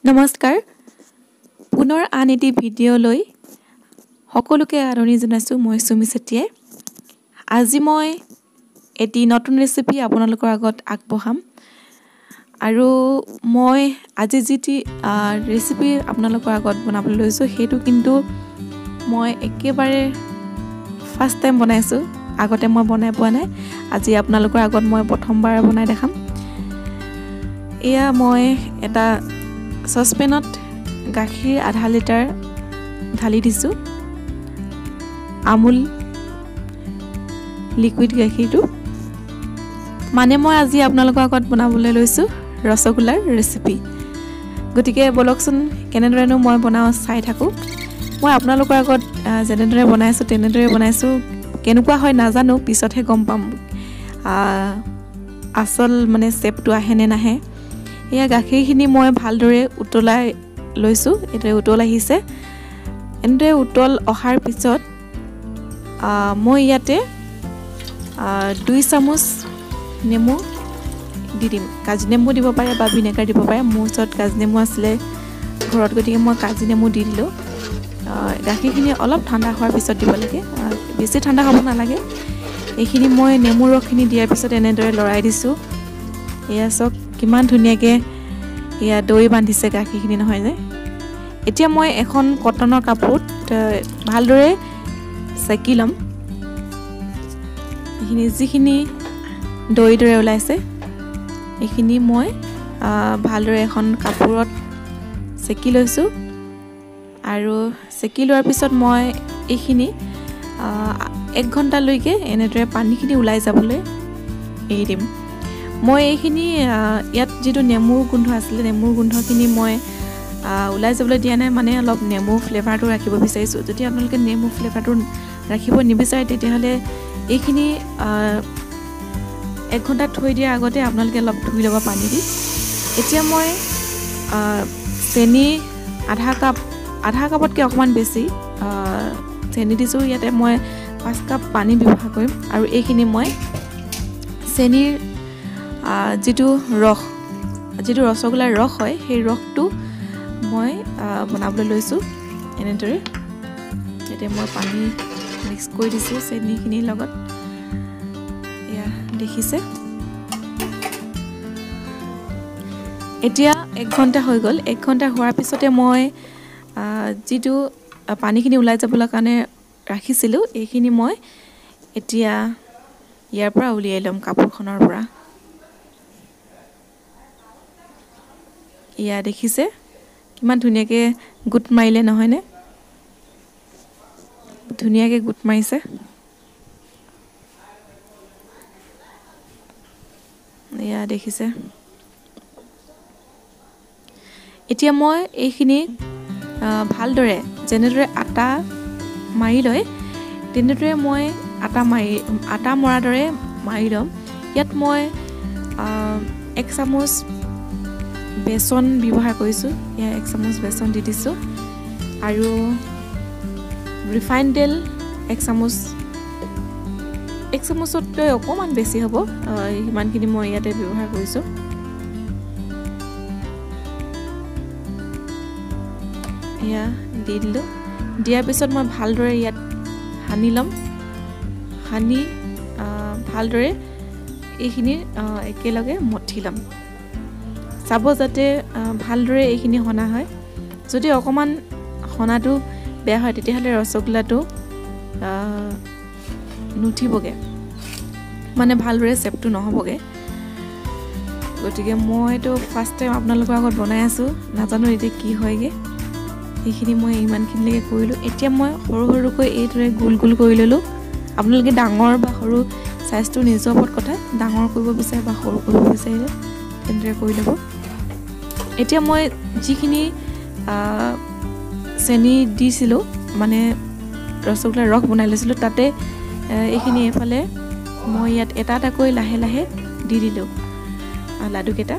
নমস্কাৰ পুনৰ আন এটি ভিডিঅ' লৈ সকলোকে আদৰণি জনাইছো মই সুমি চেতিয়াই আজি মই এটি নতুন ৰেচিপি আপোনালোকৰ আগত আগবঢ়াম আৰু মই আজি যেটি ৰেচিপি আপোনালোকৰ আগত বনাবলৈ লৈছো হেতু কিন্তু মই একেবাৰে ফাৰ্স্ট টাইম বনাইছো আগতে মই বনাই পোৱা নাই আজি আপোনালোকৰ আগত মই প্ৰথমবাৰ বনাই দেখাম এয়া মই এটা সসপেনত গাখীৰ আধা লিটাৰ ঢালি দিছো আমুল লিকুইড গাখীৰটো মানে মই আজি আপোনালোকৰ আগত বনাবলৈ লৈছো ৰসগোল্লাৰ ৰেচিপি গতিকে বলকচোন কেনেদৰেনো মই বনাও চাই থাকো মই আপোনালোকৰ আগত যেনেদৰে বনাইছো তেনেদৰে বনাইছো কেনেকুৱা হয় নাজানো পিছতহে গম পাম আসল মানে শেপটো আহে নে নাহে এয়া গাখীৰখিনি মই ভালদৰে উতলাই লৈছো এটা উতল আহিছে এন্তে উতল অহাৰ পিছত মই ইয়াতে 2 চামুচ নেমু দি দিম কাজি নেমু দিব পাৰে বা ভিনেগাৰ দিব পাৰে মোৰ ওচৰত কাজি নেমু আছিল ঘৰত গতিকে মই কাজি নেমু দি দিলো গাখীৰখিনি অলপ ঠাণ্ডা হোৱাৰ পিছত দিব লাগে বেছি ঠাণ্ডা হ'ব নালাগে এইখিনি মই নেমু ৰসখিনি দিয়াৰ পিছত এনেদৰে লৰাই দিছো এয়া সক কিমান ধুনিয়াকে ইয়া দৈ বান্ধিছে গাখীৰখিনি নহয় যে এতিয়া মই এখন কটনৰ কাপোৰত ভালদৰে সেকি লম এইখিনি যিখিনি দৈ দৰে ওলাইছে এইখিনি মই ভালদৰে এখন কাপোৰত সেকি লৈছো আৰু সেকি লোৱাৰ পিছত মই এইখিনি 1 ঘণ্টা লৈকে এনেদৰে পানীখিনি ওলাই যাবলৈ এৰি দিম মই এইখিনি ইয়াত যেটো নেমুৰ গোন্ধ আছিল নেমুৰ গোন্ধখিনি মই ওলাই যাবলৈ দিয়া নাই মানে অলপ নেমু ফ্লেভাৰটো ৰাখিব বিচাৰিছো যদি আপোনালোকে নেমু ফ্লেভাৰটো ৰাখিব নিবিচাৰে তেতিয়াহলে এইখিনি 1 ঘণ্টা থৈ দিয়া আগতে আপোনালোকে অলপ ধুই ল'ব পানী দি এতিয়া মই চেনি আধা কাপতকৈ অকমান বেছি চেনি দিছো ইয়াতে মই 5 কাপ পানী ব্যৱহাৰ কৰিম আৰু এইখিনি মই চেনিৰ যেটো ৰসগোল্লাৰ ৰস হয় সেই ৰসটো মই বনাবলৈ লৈছো এনেদৰে এতে মই পানী মিক্স কৰি দিছো চেনিখিনিৰ লগত ইয়া দেখিছে এতিয়া 1 ঘণ্টা হৈ গল 1 ঘণ্টা হোৱাৰ পিছতে মই যেটো পানীখিনি ওলাই যাবলৈ কাৰণে ৰাখিছিলো এইখিনি মই এতিয়া ইয়াৰ পৰা উলিয়াই লম কাপোৰখনৰ পৰা ইয়া দেখিছে কিমান ধুনিয়াকে গুট মাৰিলে নহয় নে ধুনিয়াকে গুট মাৰিছে ইয়া দেখিছে এতিয়া মই এইখিনি ভালদৰে যেনেদৰে আটা মাৰি লয় তেনেদৰে মই আটা মৰাৰ দৰে মাৰি লম ইয়াত মই 1 চামুচ বেসন ব্যৱহাৰ কৰিছো ইয়া 1 চামুচ বেসন দি দিছো আৰু ৰিফাইন তেল 1 চামুচতকৈ অকমান বেছি হ'ব ইমানখিনি মই ইয়াতে ব্যৱহাৰ কৰিছো ইয়া দি দিলো দিয়াৰ পিছত মই ভালদৰে ইয়াত হানি লম হানি ভালদৰে এইখিনি একেলগে মঠি লম চাব যাতে ভালদৰে এইখিনি হনা হয় যদি অকমান হনাটো বেয়া হয় তেতিয়াহলে ৰসগোল্লাটো নুঠিবগে মানে ভালদৰে শেপটো নহবগে গতিকে মইটো ফাৰ্স্ট টাইম আপোনালোকৰ আগত বনাই আছো নাজানো এতিয়া কি হয়গে এইখিনি মই ইমানখিনিলৈকে কৰিলো এতিয়া মই সৰুকৈ এইদৰে গোল কৰি ললো আপোনালোকে ডাঙৰ বা সৰু সাইজটো নিজৰ ওপৰত কথা ডাঙৰ কৰিব বিচাৰে বা সৰু কৰিব বিচাৰে তেন্তে কৰি ল'ব এতিয়া মই যিখিনি চেনি দিছিলো মানে ৰসগোল্লাৰ ৰস বনাই লৈছিলো তাতে এইখিনি এফালে মই ইয়াত এটাকৈ লাহে দি দিলো লাডু কেটা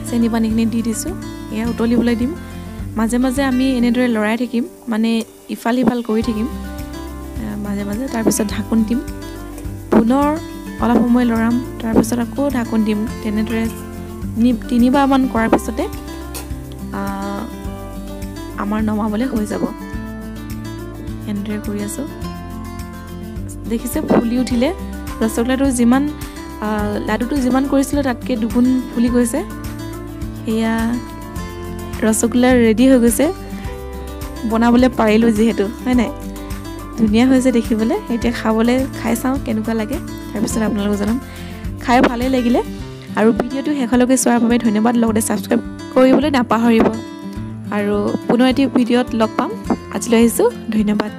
চেনি পানীখিনি দি দিছো এয়া উতলিবলৈ দিম মাজে মাজে আমি এনেদৰে লৰাই থাকিম মানে ইফাল কৰি থাকিম মাজে মাজে তাৰ পিছত ঢাকন দিম পুনৰ অলপ সময় লৰাম তাৰ পিছত আকৌ ঢাকন দিম তেনেদৰে 3 বাৰ মান কৰাৰ পিছতে আমাৰ নমাবলৈ হৈ যাব। এনেদৰে কৰি আছোঁ। দেখিছে ফুলি উঠিলে ৰসগোল্লাটো যিমান লাডুটো যিমান কৰিছিলোঁ তাতকৈ দুগুণ ফুলি গৈছে। এয়া ৰসগোল্লা ৰেডি হৈ গৈছে, বনাবলৈ পাৰিলোঁ যিহেতু, হয় নাই? ধুনীয়া হৈছে দেখিবলৈ। এতিয়া খাবলৈ খাই চাওঁ কেনেকুৱা লাগে, তাৰপিছত আপোনালোকক জনাম। খাই ভালেই লাগিলে আৰু ভিডিঅ'টো শেষলৈকে চোৱাৰ বাবে ধন্যবাদ। লগতে ছাবস্ক্ৰাইব কৰিবলৈ নাপাহৰিব আৰু পুনৰ এটি ভিডিঅ'ত লগ পাম। আজিলৈ আহিছোঁ, ধন্যবাদ।